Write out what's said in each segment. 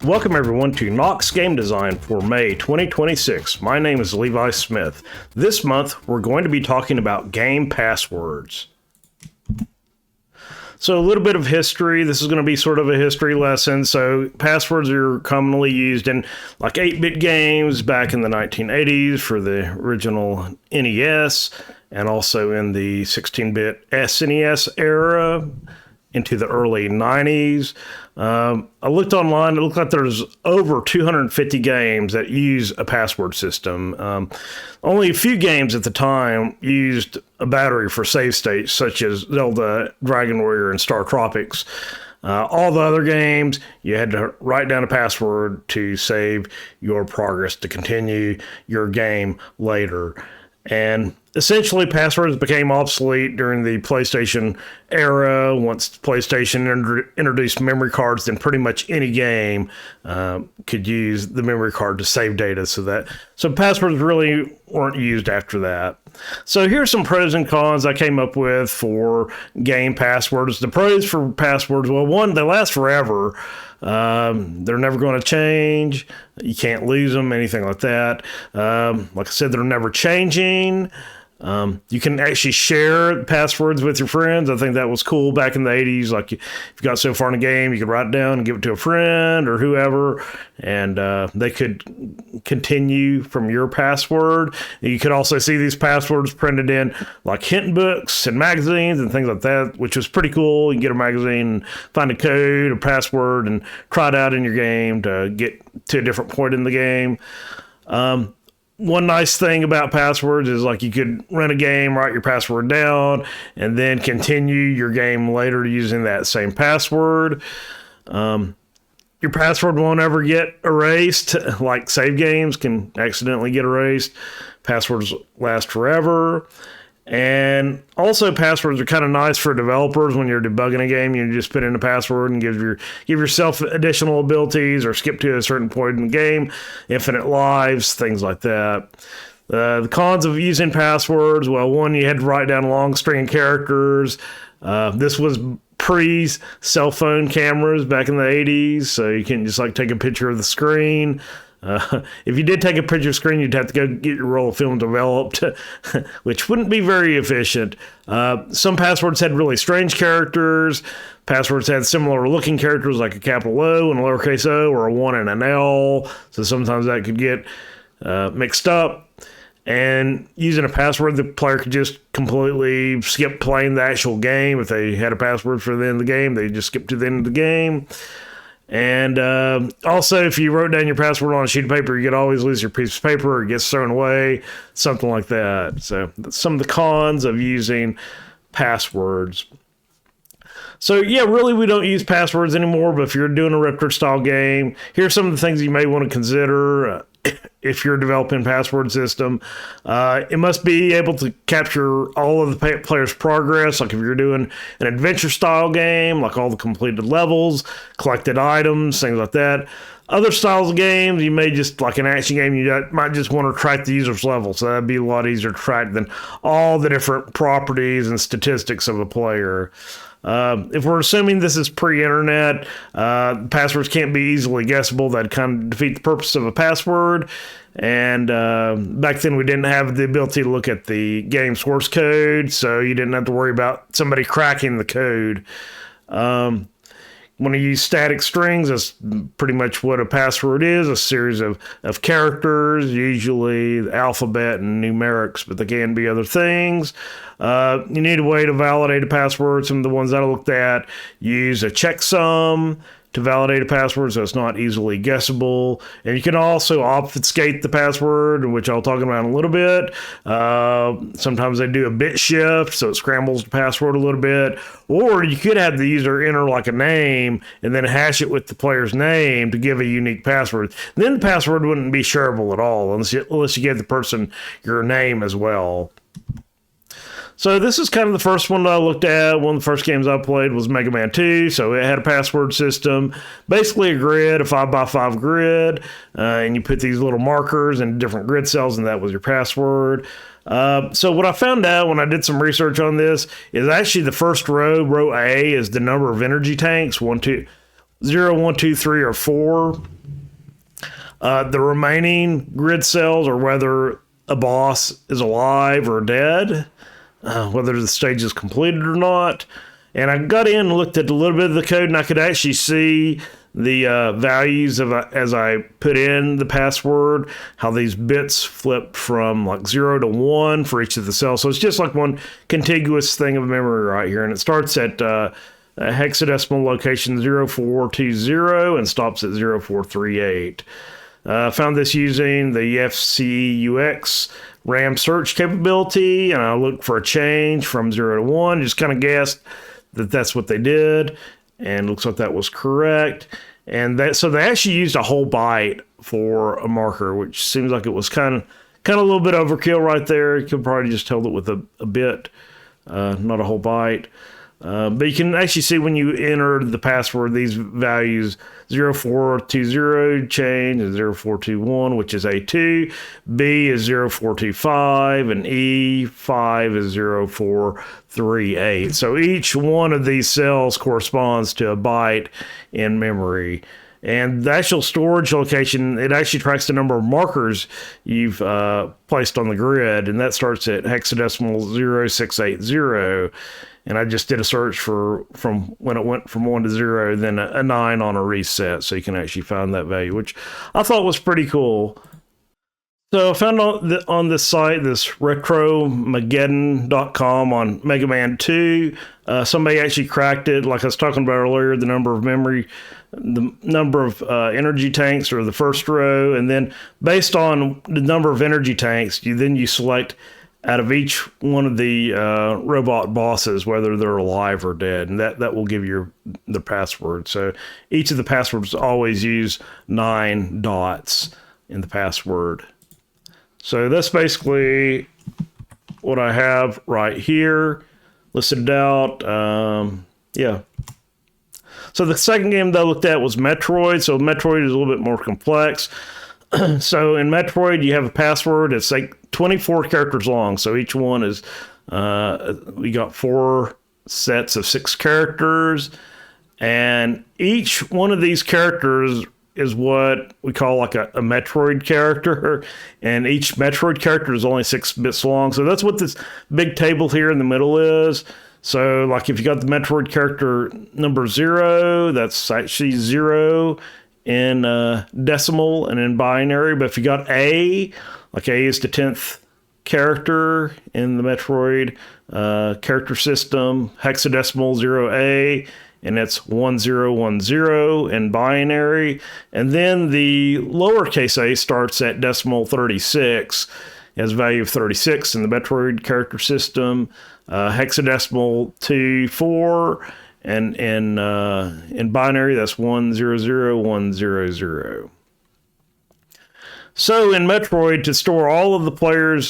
Welcome everyone to Knox Game Design for May 2026. My name is Levi Smith. This month we're going to be talking about game passwords. So a little bit of history. This is going to be sort of a history lesson. So passwords are commonly used in like 8-bit games back in the 1980s for the original NES, and also in the 16-bit SNES era into the early 90s. I looked online. It looked like there's over 250 games that use a password system. Only a few games at the time used a battery for save states, such as Zelda, Dragon Warrior, and Star Tropics. All the other games, you had to write down a password to save your progress to continue your game later. And essentially, passwords became obsolete during the PlayStation era. Once PlayStation introduced memory cards, then pretty much any game could use the memory card to save data. So passwords really weren't used after that. So here's some pros and cons I came up with for game passwords. The pros for passwords, well, one, they last forever. They're never going to change. You can't lose them, anything like that. Like I said, they're never changing. You can actually share passwords with your friends. I think that was cool back in the 80s. Like if you got so far in a game, you could write it down and give it to a friend or whoever, and they could continue from your password. You could also see these passwords printed in like hint books and magazines and things like that, which was pretty cool. You can get a magazine, find a code, a password, and try it out in your game to get to a different point in the game. One nice thing about passwords is like you could run a game, write your password down, and then continue your game later using that same password. Your password won't ever get erased. Like save games can accidentally get erased. Passwords last forever. And also passwords are kind of nice for developers when you're debugging a game. You just put in a password and give yourself additional abilities or skip to a certain point in the game, infinite lives, things like that. The cons of using passwords, well, one, you had to write down a long string of characters. This was pre-cell phone cameras back in the 80s, so you couldn't just like take a picture of the screen. If you did take a picture of the screen, you'd have to go get your roll of film developed, which wouldn't be very efficient. Some passwords had really strange characters. Passwords had similar looking characters like a capital O and a lowercase o, or a 1 and an L. So sometimes that could get mixed up. And using a password, the player could just completely skip playing the actual game. If they had a password for the end of the game, they just skip to the end of the game. And also, if you wrote down your password on a sheet of paper, you could always lose your piece of paper or it gets thrown away, something like that. So that's some of the cons of using passwords. So yeah, really we don't use passwords anymore, but if you're doing a Retro style game, here's some of the things you may want to consider if you're developing a password system. It must be able to capture all of the player's progress. Like if you're doing an adventure style game, like all the completed levels, collected items, things like that. Other styles of games, you may just, like an action game, you might just want to track the user's level. So that'd be a lot easier to track than all the different properties and statistics of a player. If we're assuming this is pre-internet, passwords can't be easily guessable. That'd kind of defeat the purpose of a password. And back then we didn't have the ability to look at the game source code, so you didn't have to worry about somebody cracking the code. When you use static strings, that's pretty much what a password is, a series of characters, usually the alphabet and numerics, but they can be other things. You need a way to validate a password. Some of the ones that I looked at use a checksum to validate a password, so it's not easily guessable. And you can also obfuscate the password, which I'll talk about in a little bit. Sometimes they do a bit shift, so it scrambles the password a little bit. Or you could have the user enter like a name and then hash it with the player's name to give a unique password. Then the password wouldn't be shareable at all unless you gave the person your name as well. So this is kind of the first one that I looked at. One of the first games I played was Mega Man 2. So it had a password system, basically a grid, a 5x5 grid. And you put these little markers in different grid cells, and that was your password. So what I found out when I did some research on this is actually the first row A, is the number of energy tanks, 1, 2, 0, 1, 2, 3, or 4. The remaining grid cells are whether a boss is alive or dead, whether the stage is completed or not. And I got in and looked at a little bit of the code, and I could actually see the values of as I put in the password, how these bits flipped from like 0 to 1 for each of the cells. So it's just like one contiguous thing of memory right here. And it starts at hexadecimal location 0420 and stops at 0438. Found this using the FCUX RAM search capability, and I looked for a change from 0 to 1, just kind of guessed that that's what they did, and looks like that was correct. And that, so they actually used a whole byte for a marker, which seems like it was kind of a little bit overkill right there. You could probably just tell it with a bit, not a whole byte. But you can actually see when you enter the password, these values 0420 change and 0421, which is A2, B is 0425, and E5 is 0438. So each one of these cells corresponds to a byte in memory. And the actual storage location, it actually tracks the number of markers you've placed on the grid, and that starts at hexadecimal 0680. And I just did a search from when it went from 1 to 0, then a 9 on a reset, so you can actually find that value, which I thought was pretty cool. So I found on this site, this retromageddon.com on Mega Man 2, somebody actually cracked it, like I was talking about earlier, the number of energy tanks or the first row, and then based on the number of energy tanks, you select out of each one of the robot bosses, whether they're alive or dead, and that will give you the password. So each of the passwords always use 9 dots in the password. So that's basically what I have right here listed out. Yeah. So the second game that I looked at was Metroid. So Metroid is a little bit more complex. So in Metroid, you have a password. It's like 24 characters long. So each one is, we got 4 sets of 6 characters. And each one of these characters is what we call like a Metroid character. And each Metroid character is only 6 bits long. So that's what this big table here in the middle is. So like if you got the Metroid character number 0, that's actually 0 in decimal and in binary. But if you got A, like A is the 10th character in the Metroid character system, hexadecimal 0A, and it's 1010 in binary. And then the lowercase a starts at decimal 36, has a value of 36 in the Metroid character system, hexadecimal 24, and in binary, that's 100100. So in Metroid, to store all of the players'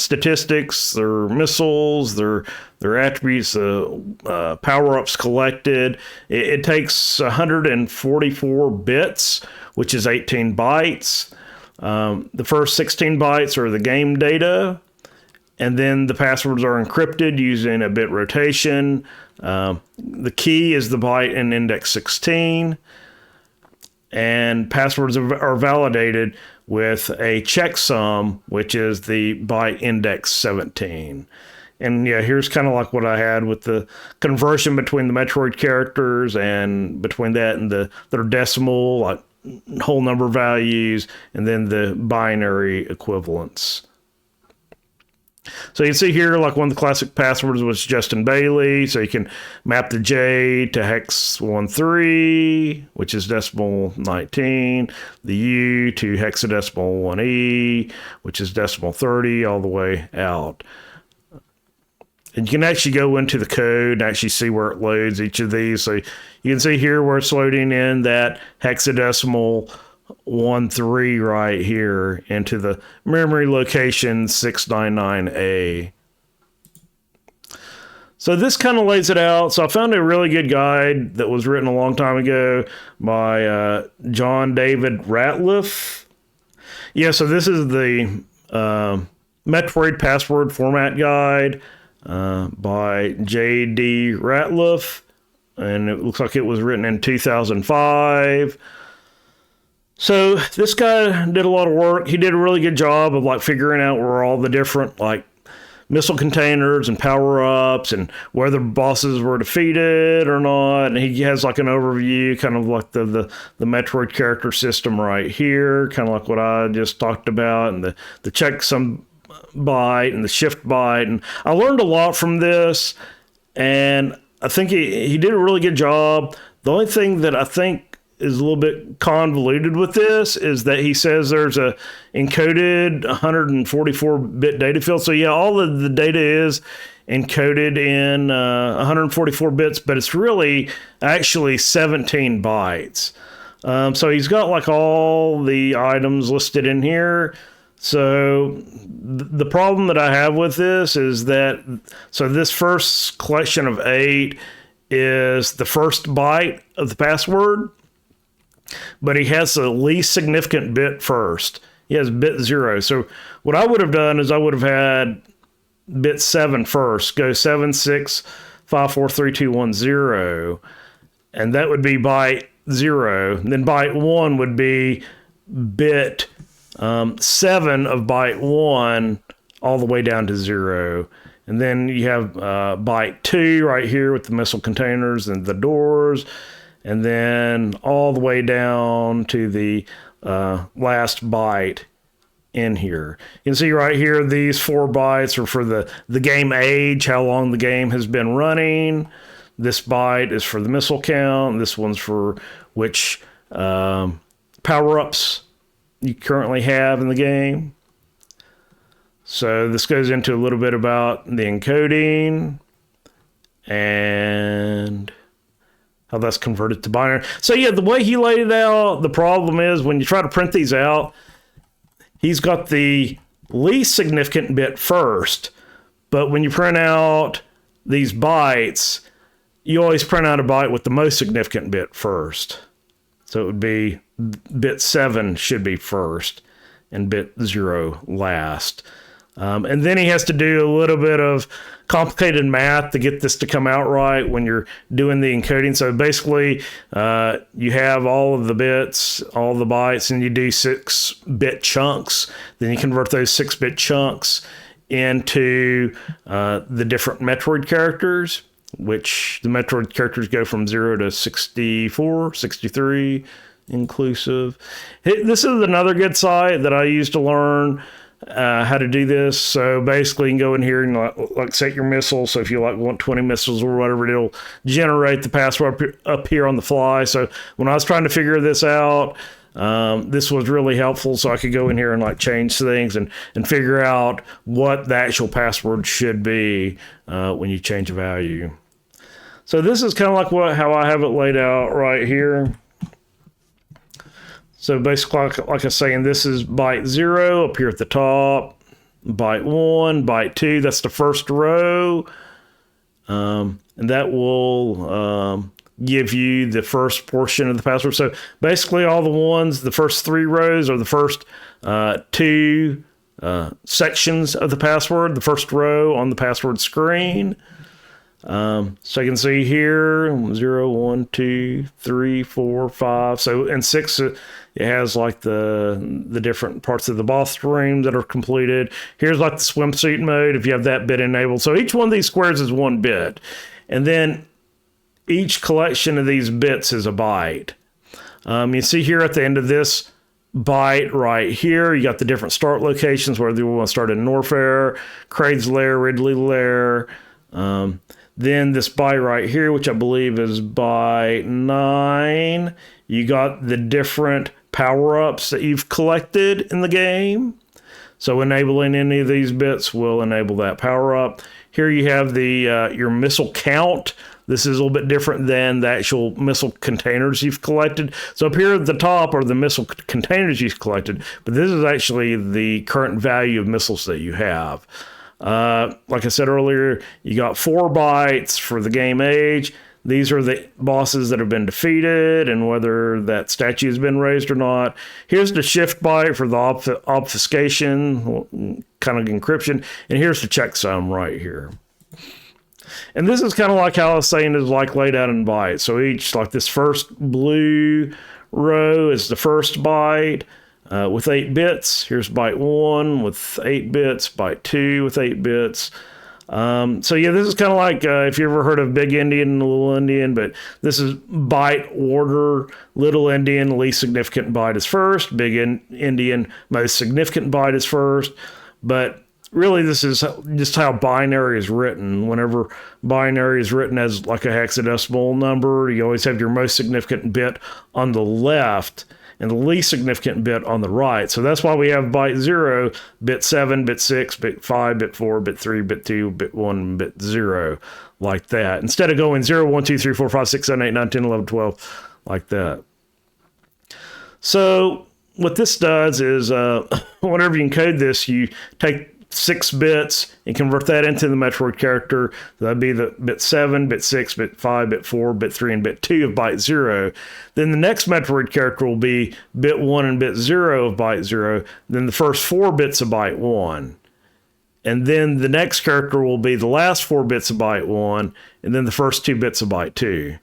statistics, their missiles, their attributes, power-ups collected, it takes 144 bits, which is 18 bytes. The first 16 bytes are the game data, and then the passwords are encrypted using a bit rotation. The key is the byte in index 16, and passwords are validated with a checksum, which is the byte index 17. And yeah, here's kind of like what I had with the conversion between the Metroid characters and between that and their decimal, like whole number values, and then the binary equivalents. So you can see here, like one of the classic passwords was Justin Bailey. So you can map the J to hex 13, which is decimal 19, the U to hexadecimal 1E, which is decimal 30, all the way out. And you can actually go into the code and actually see where it loads each of these. So you can see here where it's loading in that hexadecimal 13 right here into the memory location 699A. So this kind of lays it out. So I found a really good guide that was written a long time ago by John David Ratliff. Yeah, so this is the Metroid password format guide by J.D. Ratliff, and it looks like it was written in 2005. So this guy did a lot of work. He did a really good job of like figuring out where all the different like missile containers and power-ups and whether bosses were defeated or not. And he has like an overview, kind of like the Metroid character system right here, kind of like what I just talked about, and the checksum byte and the shift byte. And I learned a lot from this, and I think he did a really good job. The only thing that I think is a little bit convoluted with this is that he says there's a encoded 144-bit data field. So yeah, all of the data is encoded in 144 bits, but it's really actually 17 bytes. So he's got like all the items listed in here. So the problem that I have with this is that, so this first collection of 8 is the first byte of the password, but he has the least significant bit first. He has bit 0. So what I would have done is I would have had bit 7 first, go 76543210, and that would be byte 0. And then byte 1 would be bit 7 of byte 1 all the way down to 0. And then you have byte 2 right here with the missile containers and the doors, and then all the way down to the last byte in here. You can see right here, these 4 bytes are for the game age, how long the game has been running. This byte is for the missile count. This one's for which power-ups you currently have in the game. So this goes into a little bit about the encoding and how that's converted to binary. So yeah, the way he laid it out, the problem is when you try to print these out, he's got the least significant bit first, but when you print out these bytes, you always print out a byte with the most significant bit first. So it would be bit 7 should be first and bit 0 last. And then he has to do a little bit of complicated math to get this to come out right when you're doing the encoding. So basically, you have all of the bits, all the bytes, and you do 6-bit chunks. Then you convert those 6-bit chunks into the different Metroid characters, which the Metroid characters go from 0 to 64, 63 inclusive. This is another good site that I used to learn how to do this. So basically you can go in here and like set your missiles. So if you like want 20 missiles or whatever, it'll generate the password up here on the fly. So when I was trying to figure this out, this was really helpful. So I could go in here and like change things and figure out what the actual password should be when you change a value. So this is kind of like how I have it laid out right here. So basically, like I was saying, this is byte 0 up here at the top, byte 1, byte 2, that's the first row. And that will give you the first portion of the password. So basically all the ones, the first 3 rows are the first 2 sections of the password, the first row on the password screen. So you can see here 0, 1, 2, 3, 4, 5. So in 6, it has like the different parts of the boss stream that are completed. Here's like the swimsuit mode if you have that bit enabled. So each one of these squares is 1 bit, and then each collection of these bits is a byte. You see here at the end of this byte right here, you got the different start locations, whether you want to start in Norfair, Craig's Lair, Ridley Lair. Then this byte right here, which I believe is byte 9, you got the different power-ups that you've collected in the game. So enabling any of these bits will enable that power-up. Here you have the your missile count. This is a little bit different than the actual missile containers you've collected. So up here at the top are the missile containers you've collected, but this is actually the current value of missiles that you have. Like I said earlier, you got 4 bytes for the game age. These are the bosses that have been defeated and whether that statue has been raised or not. Here's the shift byte for the obfuscation, kind of encryption. And here's the checksum right here. And this is kind of like how I was saying is like laid out in bytes. So each, like this first blue row is the first byte with 8 bits. Here's byte 1 with 8 bits, byte 2 with 8 bits. So yeah, this is kind of like if you ever heard of Big Indian and Little Indian, but this is byte order. Little Indian, least significant byte is first. Big Indian, most significant byte is first. But really, this is just how binary is written. Whenever binary is written as like a hexadecimal number, you always have your most significant bit on the left and the least significant bit on the right. So that's why we have byte 0, bit 7, bit 6, bit 5, bit 4, bit 3, bit 2, bit 1, bit 0, like that. Instead of going 0, 1, 2, 3, 4, 5, 6, 7, 8, 9, 10, 11, 12, like that. So what this does is whenever you encode this, you take 6 bits and convert that into the Metroid character. That'd be the bit 7, bit 6, bit 5, bit 4, bit 3, and bit 2 of byte 0. Then the next Metroid character will be bit 1 and bit 0 of byte 0. Then the first 4 bits of byte 1. And then the next character will be the last 4 bits of byte 1, and then the first 2 bits of byte 2.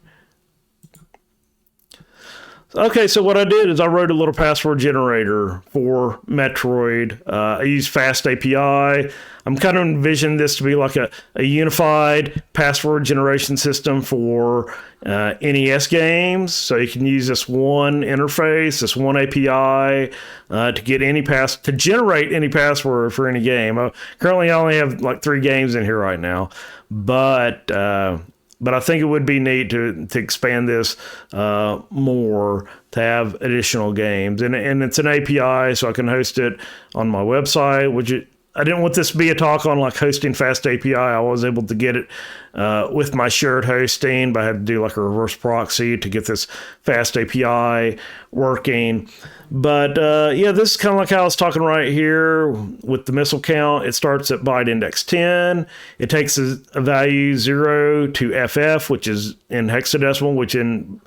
Okay, so what I did is I wrote a little password generator for Metroid. I used Fast API. I'm kind of envisioning this to be like a unified password generation system for NES games. So you can use this one interface, this one API to get to generate any password for any game. Currently, I only have like 3 games in here right now, but I think it would be neat to expand this more, to have additional games. And it's an API, so I can host it on my website, I didn't want this to be a talk on like hosting Fast API. I was able to get it with my shared hosting, but I had to do like a reverse proxy to get this Fast API working. But yeah, this is kind of like how I was talking right here with the missile count. It starts at byte index 10. It takes a value 0 to FF, which is in hexadecimal, which in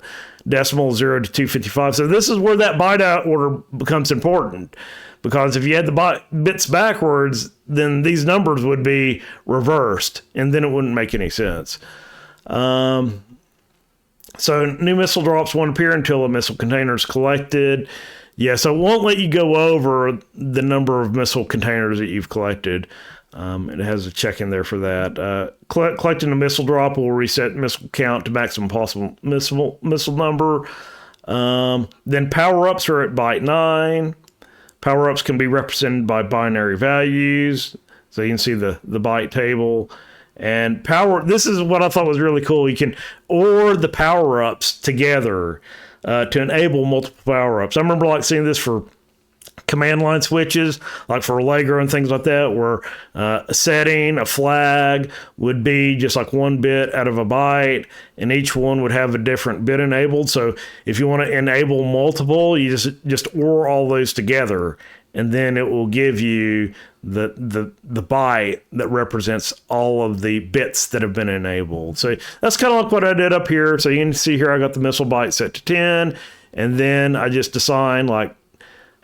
decimal 0 to 255. So this is where that byte out order becomes important. Because if you had the bits backwards, then these numbers would be reversed, and then it wouldn't make any sense. So new missile drops won't appear until a missile container is collected. Yeah, so it won't let you go over the number of missile containers that you've collected. It has a check in there for that. Collecting a missile drop will reset missile count to maximum possible missile number. Then power-ups are at byte 9. Power-ups can be represented by binary values. So you can see the byte table. And this is what I thought was really cool. You can OR the power-ups together to enable multiple power-ups. I remember like seeing this for command line switches, like for Allegro and things like that, where a setting, a flag would be just like 1 bit out of a byte, and each one would have a different bit enabled. So if you want to enable multiple, you just OR all those together, and then it will give you the byte that represents all of the bits that have been enabled. So that's kind of like what I did up here. So you can see here I got the missile byte set to 10, and then I just assign like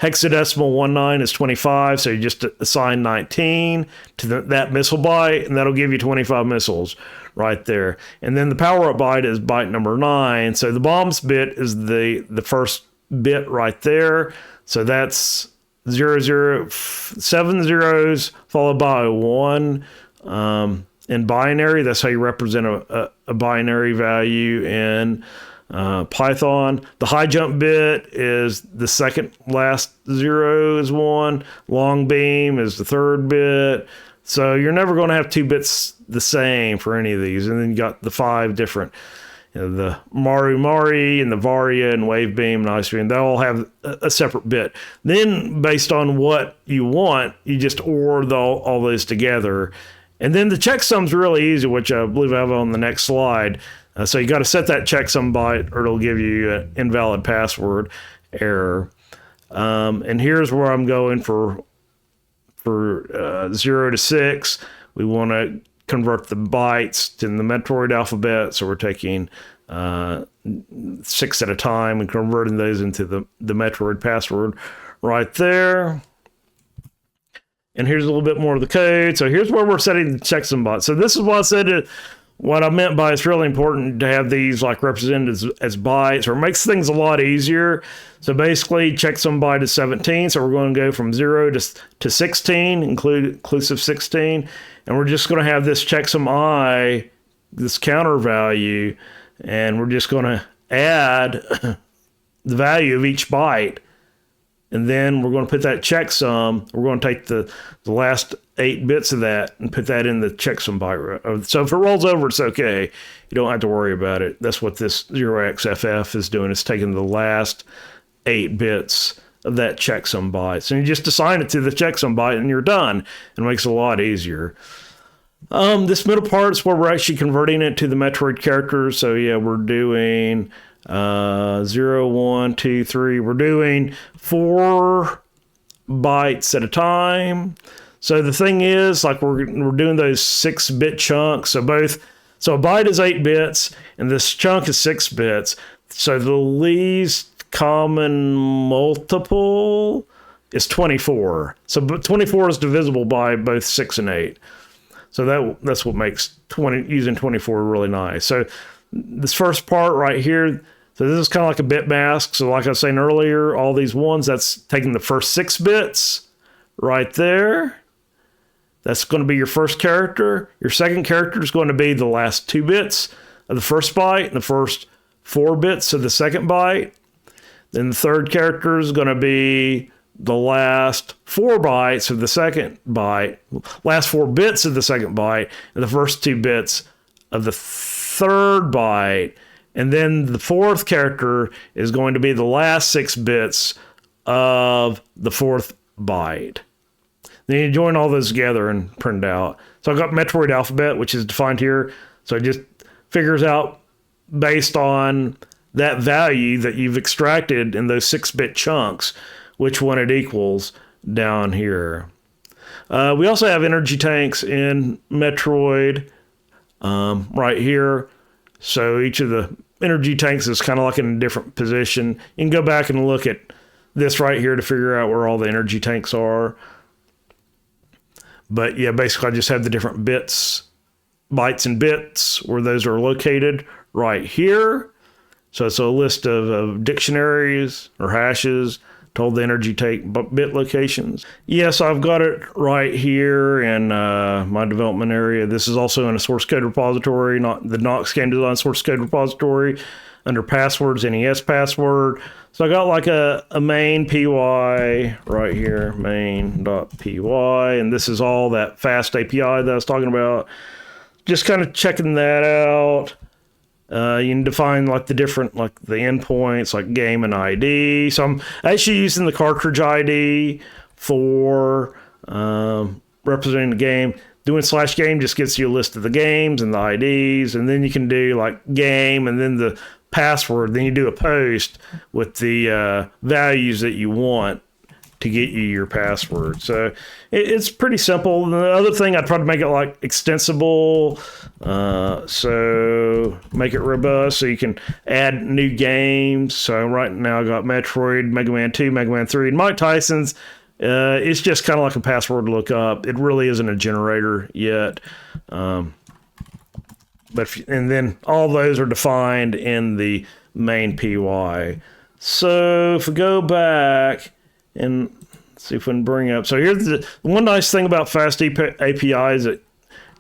hexadecimal 19 is 25, so you just assign 19 to that missile byte, and that'll give you 25 missiles right there. And then the power-up byte is byte number 9, so the bombs bit is the first bit right there. So that's 7 zeros followed by a 1 in binary. That's how you represent a binary value in Python. The high jump bit is the second last 0 is 1. Long beam is the third bit. So you're never going to have 2 bits the same for any of these. And then you got the 5 different, the Mari and the Varia and Wave Beam and Ice Beam. They all have a separate bit. Then based on what you want, you just OR all those together. And then the checksum's really easy, which I believe I have on the next slide. So you got to set that checksum byte, or it'll give you an invalid password error. And here's where I'm going for 0 to 6. We want to convert the bytes to the Metroid alphabet, so we're taking 6 at a time and converting those into the Metroid password right there. And here's a little bit more of the code. So here's where we're setting the checksum byte. So this is why I said what I meant by it's really important to have these like represented as bytes, or it makes things a lot easier. So basically, checksum byte is 17, so we're going to go from 0 to 16, inclusive 16, and we're just going to have this checksum I, this counter value, and we're just going to add the value of each byte, and then we're going to put that checksum, we're going to take the last 8 bits of that and put that in the checksum byte. So if it rolls over, it's okay. You don't have to worry about it. That's what this 0xFF is doing. It's taking the last 8 bits of that checksum bytes, and you just assign it to the checksum byte, and you're done. It makes it a lot easier. This middle part is where we're actually converting it to the Metroid characters. So yeah, we're doing 0, 1, 2, 3. We're doing 4 bytes at a time. So the thing is, like we're doing those 6-bit chunks. So a byte is 8 bits, and this chunk is 6 bits. So the least common multiple is 24. So 24 is divisible by both 6 and 8. So that's what makes using 24 really nice. So this first part right here, so this is kind of like a bit mask. So like I was saying earlier, all these ones, that's taking the first 6 bits right there. That's going to be your first character. Your second character is going to be the last 2 bits of the first byte and the first 4 bits of the second byte. Then the third character is going to be the last 4 bytes of the second byte, last 4 bits of the second byte, and the first 2 bits of the third byte. And then the fourth character is going to be the last 6 bits of the fourth byte. Then you join all those together and print it out. So I've got Metroid alphabet, which is defined here. So it just figures out based on that value that you've extracted in those 6-bit chunks, which one it equals down here. We also have energy tanks in Metroid right here. So each of the energy tanks is kind of like in a different position. You can go back and look at this right here to figure out where all the energy tanks are. But yeah, basically I just have the different bits, bytes and bits, where those are located right here. So it's a list of dictionaries or hashes, told the energy tank bit locations. Yes, I've got it right here in my development area. This is also in a source code repository, not the Knox game design source code repository, under passwords, NES password. So I got like a main py right here, main.py, and this is all that fast API that I was talking about. Just kind of checking that out. You can define like the different, like the endpoints, like game and ID. So I'm actually using the cartridge ID for representing the game. Doing /game just gets you a list of the games and the IDs, and then you can do like game and then the password. Then you do a post with the values that you want to get you your password. So it's pretty simple. And the other thing, I'd probably make it like extensible. So make it robust so you can add new games. So right now I got Metroid, Mega Man 2, Mega Man 3, and Mike Tyson's. It's just kind of like a password to look up. It really isn't a generator yet. And then all those are defined in the main PY. So if we go back and see if we can bring up. So here's the one nice thing about Fast API is it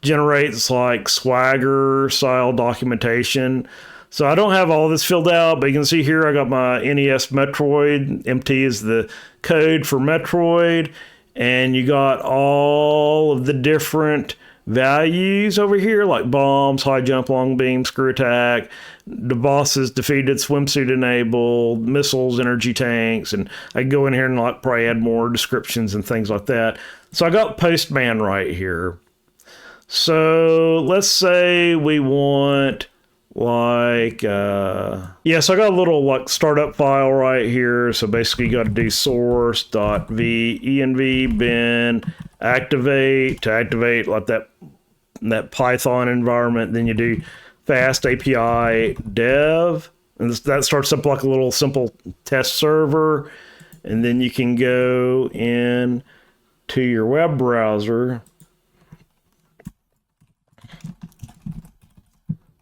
generates like Swagger style documentation. So I don't have all this filled out, but you can see here I got my NES Metroid. MT is the code for Metroid. And you got all of the different values over here, like bombs, high jump, long beam, screw attack, the bosses defeated, swimsuit enabled, missiles, energy tanks, and I can go in here and like probably add more descriptions and things like that. So I got Postman right here. So let's say we want like so I got a little like startup file right here. So basically you got to do source.v bin activate to activate like that Python environment. Then you do fast API dev, and that starts up like a little simple test server. And then you can go in to your web browser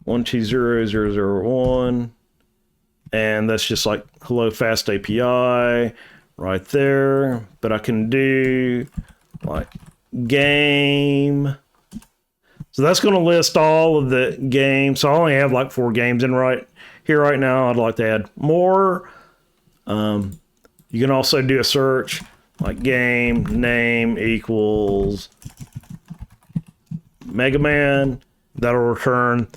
120001, and that's just like hello fast API right there. But I can do like game. So that's going to list all of the games. So I only have like 4 games in right here right now. I'd like to add more. You can also do a search like game name equals Mega Man. That'll return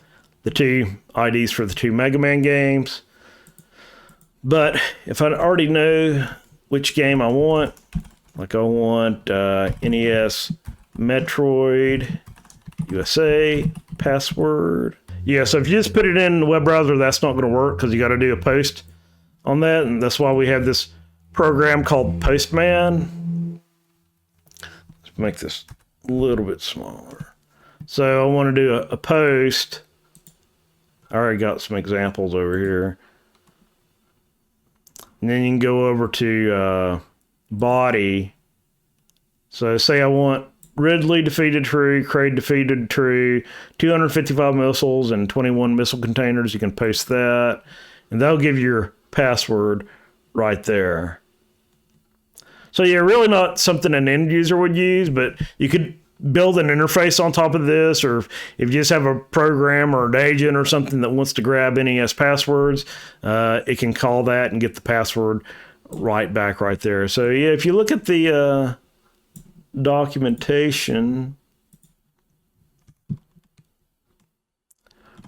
the 2 IDs for the 2 Mega Man games. But if I already know which game I want, like I want NES Metroid USA password. Yeah, so if you just put it in the web browser, that's not going to work because you got to do a post on that, and that's why we have this program called Postman. Let's make this a little bit smaller. So I want to do a post. I already got some examples over here. And then you can go over to body. So say I want Ridley defeated true, Kraid defeated true, 255 missiles and 21 missile containers. You can paste that, and that'll give you your password right there. So yeah, really not something an end user would use, but you could build an interface on top of this, or if you just have a program or an agent or something that wants to grab NES passwords, it can call that and get the password right back right there. So yeah, if you look at the documentation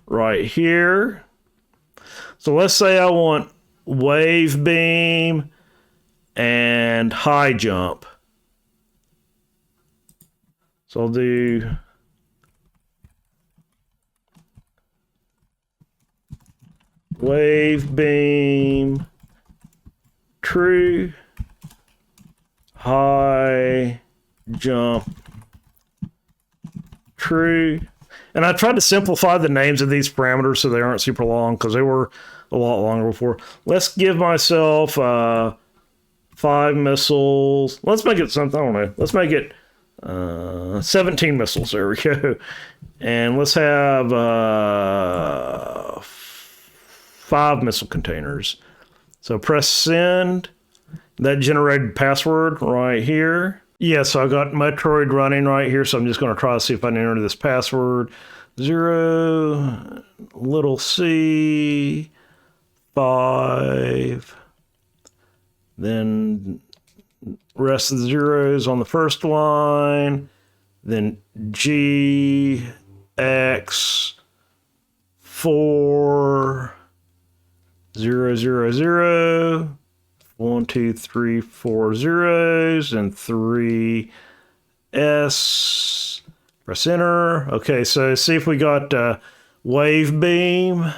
right here. So let's say I want wave beam and high jump. So I'll do wave beam true, high jump true. And I tried to simplify the names of these parameters so they aren't super long because they were a lot longer before. Let's give myself 5 missiles. Let's make it something, I don't know. Let's make it 17 missiles. There we go. And let's have 5 missile containers. So press send. That generated password right here. Yeah, so I got Metroid running right here, so I'm just going to try to see if I can enter this password. 0, little c, 5, then rest of the zeros on the first line, then G, X, 4, 0, 0, 0, 1, 2, 3, 4 zeros, and 3 S. Press enter. Okay, so see if we got wave beam.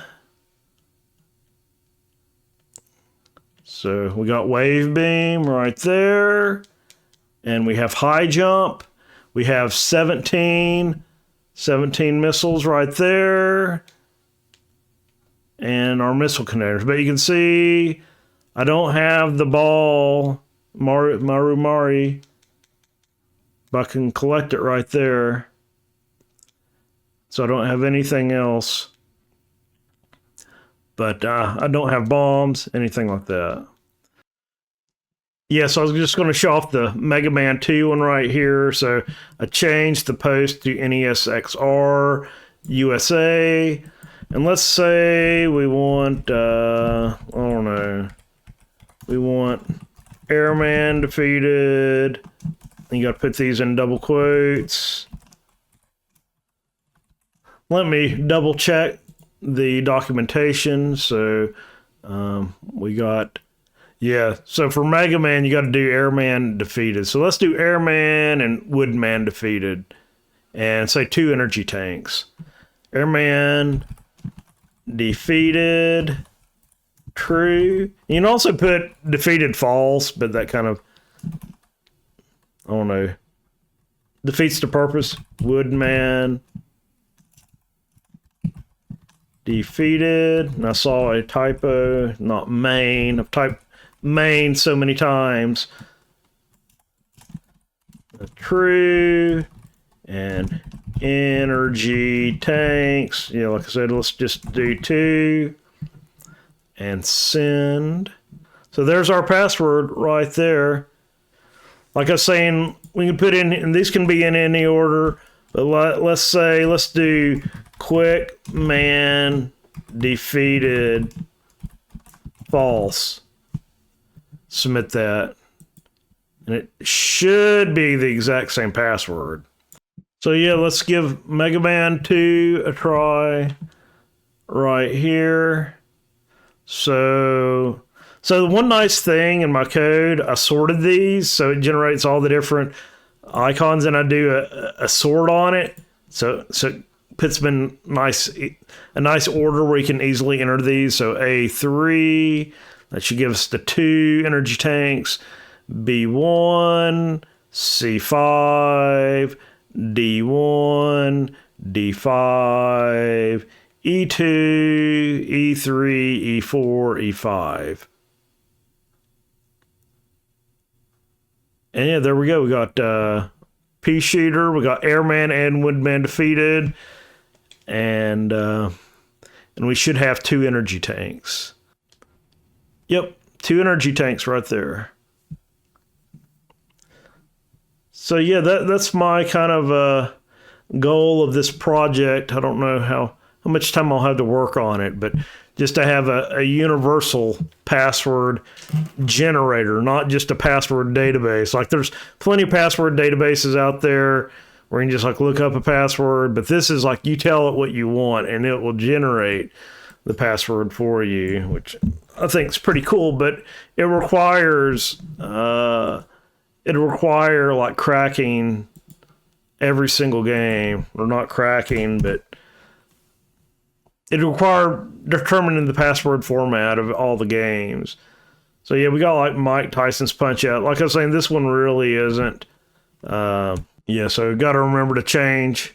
So we got wave beam right there, and we have high jump. We have 17 missiles right there, and our missile containers. But you can see I don't have the ball, Mari, but I can collect it right there. So I don't have anything else. But I don't have bombs, anything like that. Yeah, so I was just going to show off the Mega Man 2 one right here. So I changed the post to NES XR USA. And let's say we want, I don't know, we want Airman defeated. You got to put these in double quotes. Let me double check the documentation. So we got, yeah, so for Mega Man, you got to do Airman defeated. So let's do Airman and Woodman defeated. And say 2 energy tanks. Airman defeated true. You can also put defeated false, but that kind of, I don't know, defeats the purpose. Woodman defeated. And I saw a typo, not main. I've typed main so many times. True and energy tanks. Yeah, like I said, let's just do 2 and send. So there's our password right there. Like I was saying, we can put in, and these can be in any order, but let's do quick man defeated false. Submit that. And it should be the exact same password. So yeah, let's give Mega Man 2 a try right here. So the one nice thing in my code, I sorted these, so it generates all the different icons, and I do a sort on it, so it puts them in a nice order where you can easily enter these. So A3, that should give us the 2 energy tanks. B1, C5, D1, D5, E2, E3, E4, E5. And yeah, there we go. We got Pea Shooter, we got Airman and Woodman defeated, and we should have 2 energy tanks. Yep, 2 energy tanks right there. So yeah, that's my kind of goal of this project. I don't know how much time I'll have to work on it, but just to have a universal password generator, not just a password database. Like there's plenty of password databases out there where you can just like look up a password, but this is like you tell it what you want and it will generate the password for you, which I think is pretty cool, but it requires like cracking every single game, or not cracking, but it required determining the password format of all the games. So yeah, we got like Mike Tyson's Punch-Out. Like I was saying, this one really isn't. Yeah, so we've got to remember to change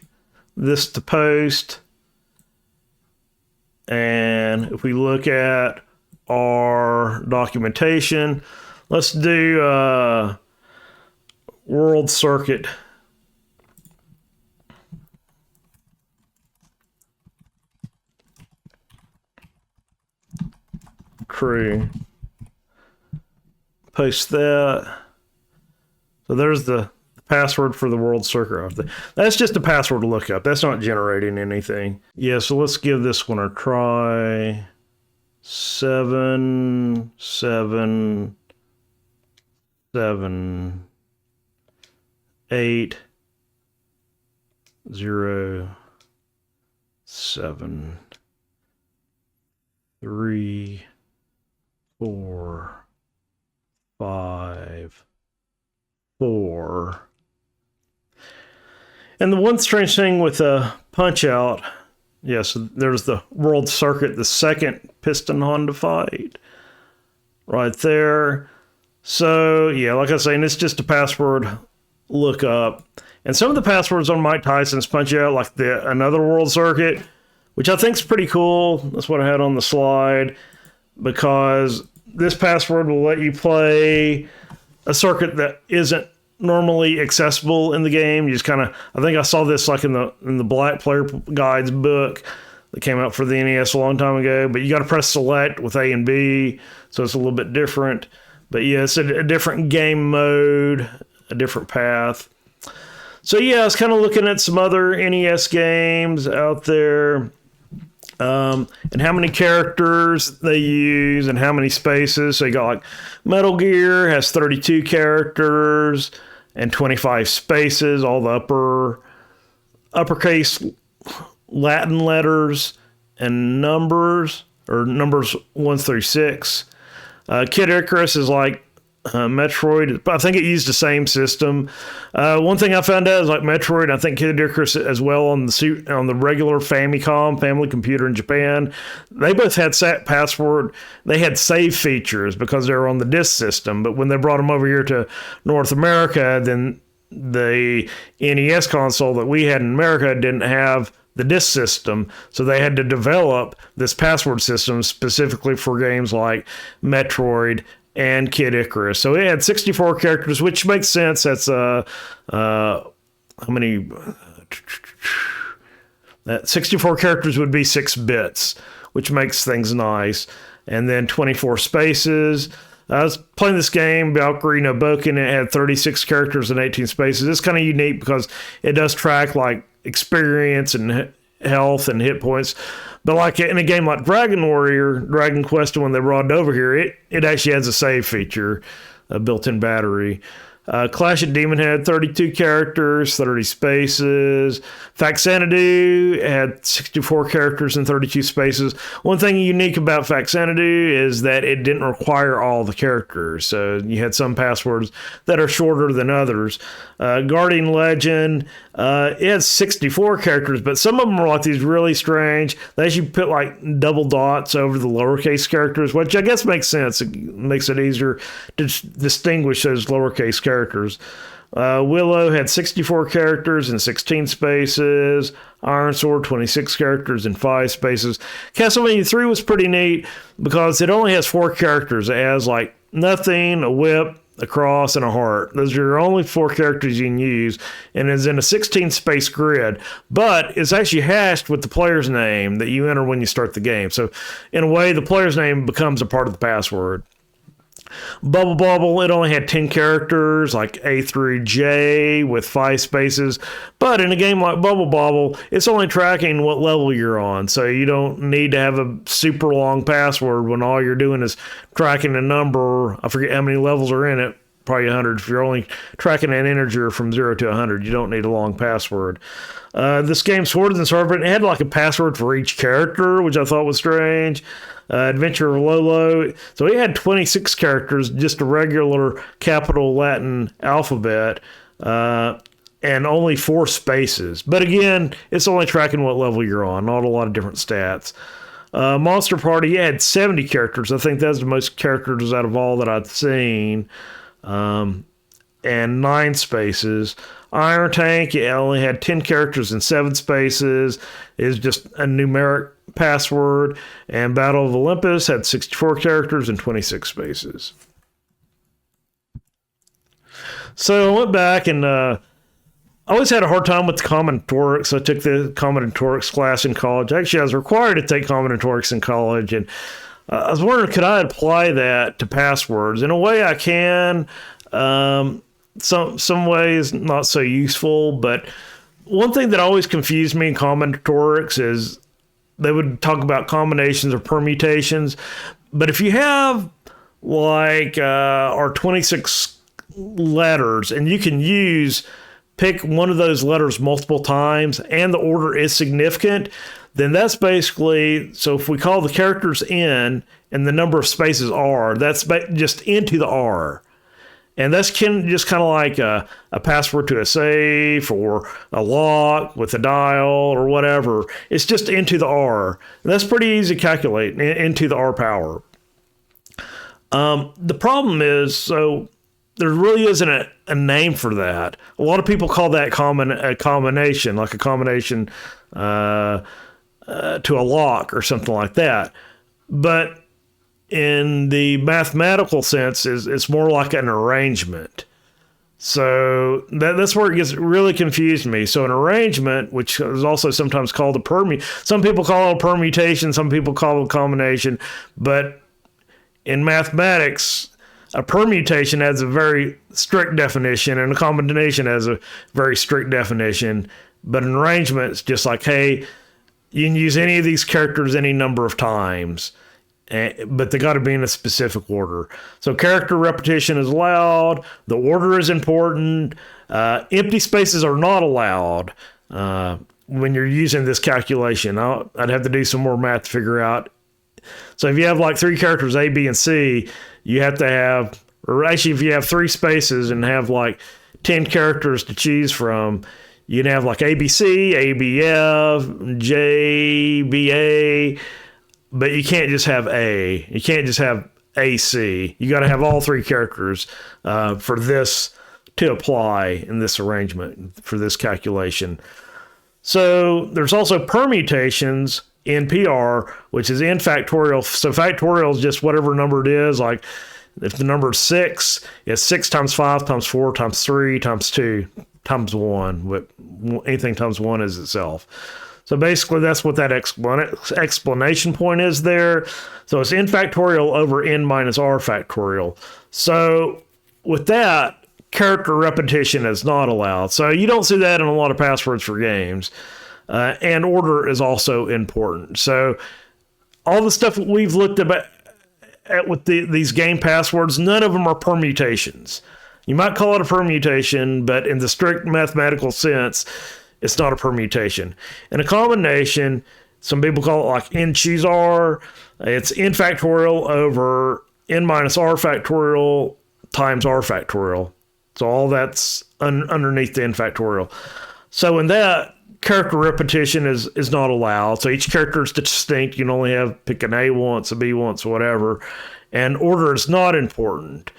this to post. And if we look at our documentation, let's do World Circuit. Crew. Paste that. So there's the password for the World Circuit. That's just a password to look up. That's not generating anything. Yeah, so let's give this one a try. 7, 7, 7, 8, 0, 7, 3, 4, 5, 4. And the one strange thing with a Punch-Out, yes, there's the World Circuit, the second Piston Honda fight right there. So yeah, like I was saying, it's just a password lookup. And some of the passwords on Mike Tyson's Punch-Out, like another World Circuit, which I think is pretty cool. That's what I had on the slide, because this password will let you play a circuit that isn't normally accessible in the game. You just kind of, I think I saw this like in the Black Player Guides book that came out for the NES a long time ago, but you got to press select with A and B, so it's a little bit different. But yeah, it's a different game mode, a different path. So yeah, I was kind of looking at some other NES games out there, and how many characters they use and how many spaces. So you got like Metal Gear has 32 characters and 25 spaces, all the uppercase Latin letters and numbers, or numbers 1 through 6. Kid Icarus is like Metroid. I think it used the same system. One thing I found out is like Metroid, I think Kid Icarus as well on the regular Famicom, Family Computer in Japan, they both had password. They had save features because they were on the disk system. But when they brought them over here to North America, then the NES console that we had in America didn't have the disk system, so they had to develop this password system specifically for games like Metroid and Kid Icarus. So it had 64 characters, which makes sense. That's how many? that 64 characters would be 6 bits, which makes things nice. And then 24 spaces. I was playing this game, Valkyrie no Boken, and it had 36 characters and 18 spaces. It's kind of unique because it does track like experience and health and hit points. But like in a game like Dragon Warrior, Dragon Quest, when they brought it over here, it actually has a save feature, a built-in battery. Clash at Demon had 32 characters, 30 spaces. Faxanadu had 64 characters and 32 spaces. One thing unique about Faxanadu is that it didn't require all the characters. So you had some passwords that are shorter than others. Guardian Legend, it has 64 characters, but some of them are like these really strange. They actually put like double dots over the lowercase characters, which I guess makes sense. It makes it easier to distinguish those lowercase characters. Willow had 64 characters and 16 spaces. Iron Sword, 26 characters and 5 spaces. Castlevania 3 was pretty neat because it only has 4 characters. It has like nothing, a whip, a cross, and a heart. Those are your only 4 characters you can use, and it's in a 16-space grid, but it's actually hashed with the player's name that you enter when you start the game. So in a way, the player's name becomes a part of the password. Bubble Bobble, it only had 10 characters, like A through J with 5 spaces. But in a game like Bubble Bobble, it's only tracking what level you're on. So you don't need to have a super long password when all you're doing is tracking a number. I forget how many levels are in it, probably 100. If you're only tracking an integer from 0 to 100, you don't need a long password. This game, Swords and Serpent, it had like a password for each character, which I thought was strange. Adventure of Lolo. So he had 26 characters, just a regular capital Latin alphabet, and only 4 spaces. But again, it's only tracking what level you're on, not a lot of different stats. Monster Party, it had 70 characters. I think that's the most characters out of all that I've seen. And 9 spaces. Iron Tank, it only had 10 characters and 7 spaces. It's just a numeric password. And Battle of Olympus had 64 characters and 26 spaces. So I went back and I always had a hard time with the combinatorics. I took the combinatorics class in college. Actually, I was required to take combinatorics in college, and I was wondering, could I apply that to passwords? In a way, I can. Some ways not so useful, but one thing that always confused me in combinatorics is they would talk about combinations or permutations, but if you have like our 26 letters and you can pick one of those letters multiple times and the order is significant, then that's basically, so if we call the characters N and the number of spaces R, that's just into the R. And that's just kind of like a password to a safe or a lock with a dial or whatever. It's just into the R. And that's pretty easy to calculate, into the R power. The problem is, so there really isn't a name for that. A lot of people call that a combination, like a combination to a lock or something like that. But in the mathematical sense, it's more like an arrangement. So that's where it gets really confused me. So an arrangement, which is also sometimes called some people call it a permutation, some people call it a combination, but in mathematics, a permutation has a very strict definition and a combination has a very strict definition. But an arrangement is just like, hey, you can use any of these characters any number of times, but they got to be in a specific order. So character repetition is allowed. The order is important. Empty spaces are not allowed when you're using this calculation. I'd have to do some more math to figure out. So if you have like 3 characters, A, B, and C, you have to have, or actually if you have 3 spaces and have like 10 characters to choose from, you can have like ABC, ABF, JBA, but you can't just have A. You can't just have AC. You got to have all 3 characters for this to apply in this arrangement, for this calculation. So there's also permutations in PR, which is in factorial. So factorial is just whatever number it is. Like if the number is 6, it's 6 times 5 times 4 times 3 times 2 times 1, but anything times 1 is itself. So basically, that's what that explanation point is there. So it's n factorial over n minus r factorial. So with that, character repetition is not allowed. So you don't see that in a lot of passwords for games. And order is also important. So all the stuff we've looked at with these game passwords, none of them are permutations. You might call it a permutation, but in the strict mathematical sense, it's not a permutation. And a combination, some people call it like n choose r. It's n factorial over n minus r factorial times r factorial. So all that's underneath the n factorial. So in that, character repetition is not allowed. So each character is distinct. You can only pick an A once, a B once, whatever. And order is not important.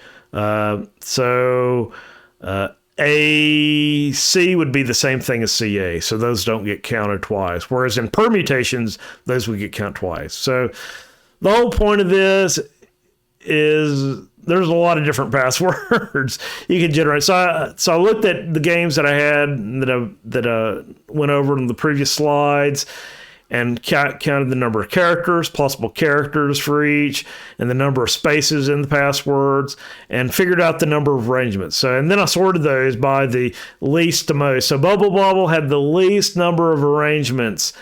AC would be the same thing as CA, so those don't get counted twice. Whereas in permutations, those would get counted twice. So the whole point of this is there's a lot of different passwords you can generate. So I looked at the games that I had that I went over in the previous slides, and counted the number of characters, possible characters for each, and the number of spaces in the passwords, and figured out the number of arrangements. So, and then I sorted those by the least to most. So Bubble Bobble had the least number of arrangements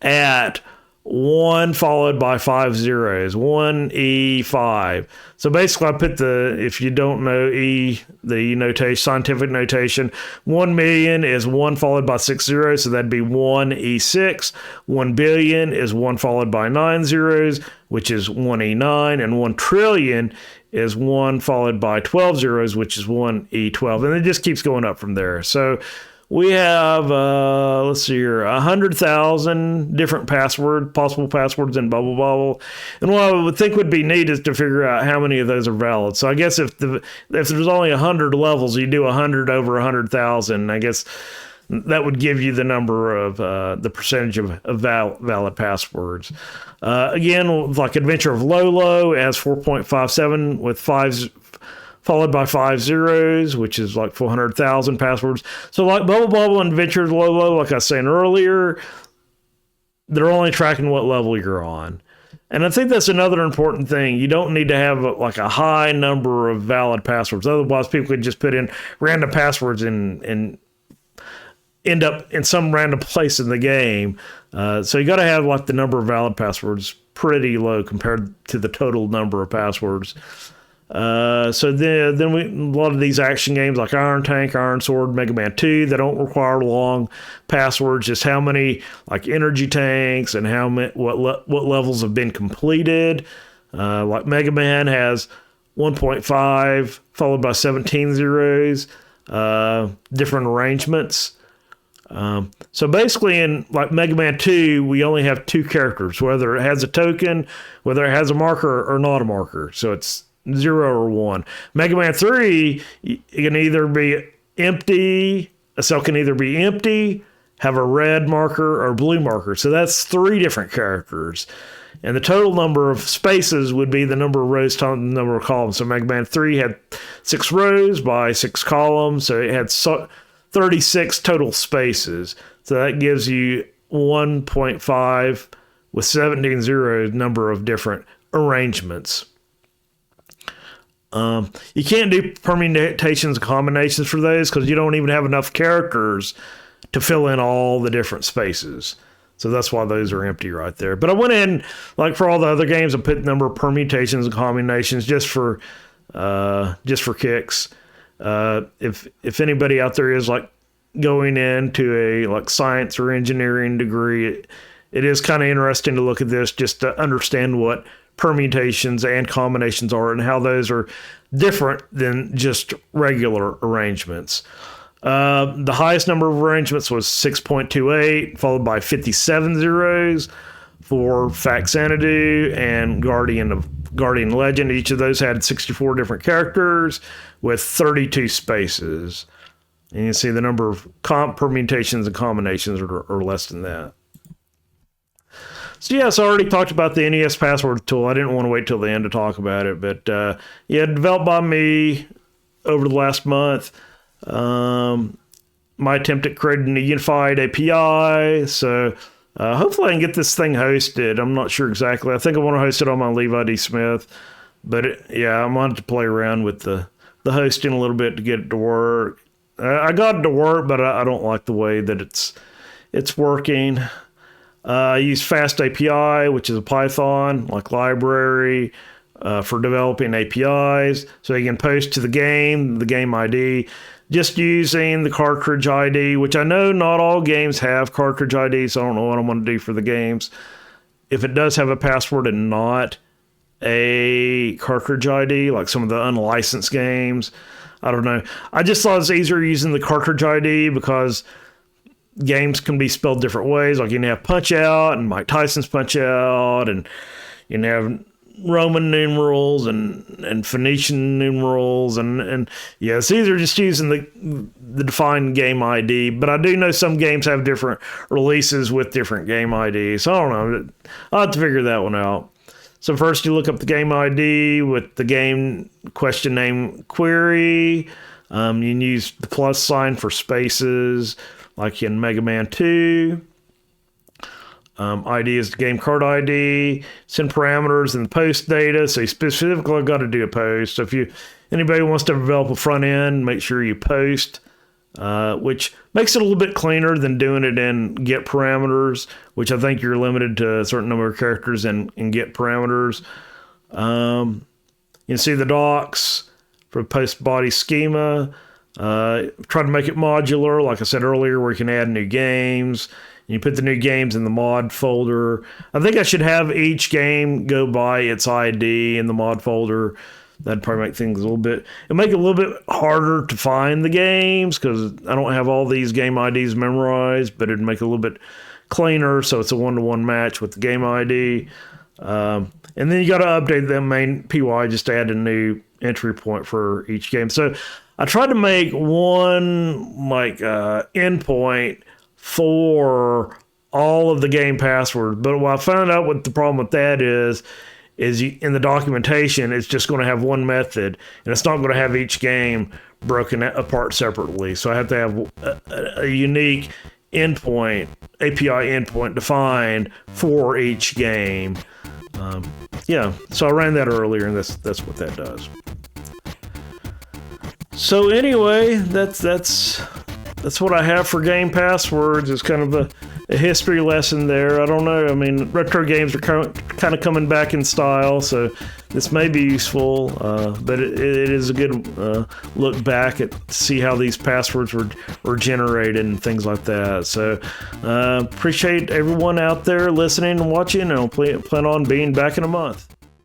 at 1 followed by 5 zeros, 1E5. So basically I put if you don't know the notation, scientific notation, 1 million is 1 followed by 6 zeros, so that'd be 1E6. 1 billion is 1 followed by 9 zeros, which is 1E9, and 1 trillion is 1 followed by 12 zeros, which is 1E12, and it just keeps going up from there. So we have, let's see here, 100,000 different possible passwords in Bubble Bobble. And what I would think would be neat is to figure out how many of those are valid. So I guess if there's only 100 levels, you do 100 over 100,000. I guess that would give you the number of, the percentage of valid passwords. Again, like Adventure of Lolo, it has 4.57 with 5 followed by 5 zeros, which is like 400,000 passwords. So like Bubble Bobble and Adventure of Lolo, like I was saying earlier, they're only tracking what level you're on. And I think that's another important thing. You don't need to have like a high number of valid passwords. Otherwise, people could just put in random passwords and end up in some random place in the game. So you got to have like the number of valid passwords pretty low compared to the total number of passwords. So then a lot of these action games like Iron Tank, Iron Sword, Mega Man 2, they don't require long passwords, just how many like energy tanks and what levels have been completed. Like Mega Man has 1.5 followed by 17 zeros, different arrangements. So basically in like Mega Man 2, we only have 2 characters, whether it has a token, whether it has a marker or not a marker. So it's 0 or 1. Mega Man 3, it can either be empty, a cell can either be empty, have a red marker, or blue marker. So that's 3 different characters. And the total number of spaces would be the number of rows times the number of columns. So Mega Man 3 had 6 rows by 6 columns, so it had 36 total spaces. So that gives you 1.5 with 17 zeros number of different arrangements. You can't do permutations and combinations for those because you don't even have enough characters to fill in all the different spaces. So that's why those are empty right there. But I went in, like for all the other games, I put the number of permutations and combinations just for kicks. If anybody out there is like going into a like science or engineering degree, it is kind of interesting to look at this just to understand what permutations and combinations are and how those are different than just regular arrangements. The highest number of arrangements was 6.28, followed by 57 zeros for Fact Xanadu and Guardian Legend. Each of those had 64 different characters with 32 spaces. And you can see the number of permutations and combinations are less than that. So yes, I already talked about the NES password tool. I didn't want to wait till the end to talk about it, but developed by me over the last month. my attempt at creating a unified API. So hopefully I can get this thing hosted. I'm not sure exactly. I think I want to host it on my Levi D. Smith. But yeah, I wanted to play around with the hosting a little bit to get it to work. I got it to work, but I don't like the way that it's working. I use Fast API, which is a Python like library for developing APIs, so you can post to the game ID, just using the cartridge ID, which I know not all games have cartridge ID, so I don't know what I'm going to do for the games. If it does have a password and not a cartridge ID, like some of the unlicensed games, I don't know. I just thought it's easier using the cartridge ID because games can be spelled different ways. Like you can have Punch Out and Mike Tyson's Punch Out, and you can have Roman numerals and Phoenician numerals, and yeah, it's easier just using the defined game ID. But I do know some games have different releases with different game IDs. So I don't know. I'll have to figure that one out. So first you look up the game ID with the game question name query. You can use the plus sign for spaces like in Mega Man 2. ID is the game card ID. Send parameters and post data. So you specifically got to do a post. So if anybody wants to develop a front end, make sure you post, which makes it a little bit cleaner than doing it in get parameters, which I think you're limited to a certain number of characters in get parameters. You can see the docs for post body schema. Try to make it modular, like I said earlier, where you can add new games. You put the new games in the mod folder. I think I should have each game go by its ID in the mod folder. That'd probably make things it'd make it a little bit harder to find the games because I don't have all these game IDs memorized, but it'd make it a little bit cleaner so it's a one-to-one match with the game ID. And then you got to update the main PY, just add a new entry point for each game. So I tried to make one endpoint for all of the game passwords, but what I found out what the problem with that is in the documentation, it's just going to have one method, and it's not going to have each game broken apart separately. So I have to have a unique endpoint, API endpoint defined for each game. Yeah, so I ran that earlier, and that's what that does. So anyway, that's what I have for game passwords. It's kind of a history lesson there. I don't know. I mean, retro games are kind of coming back in style, so this may be useful, but it is a good look back at see how these passwords were generated and things like that. So appreciate everyone out there listening and watching, and I'll plan on being back in a month.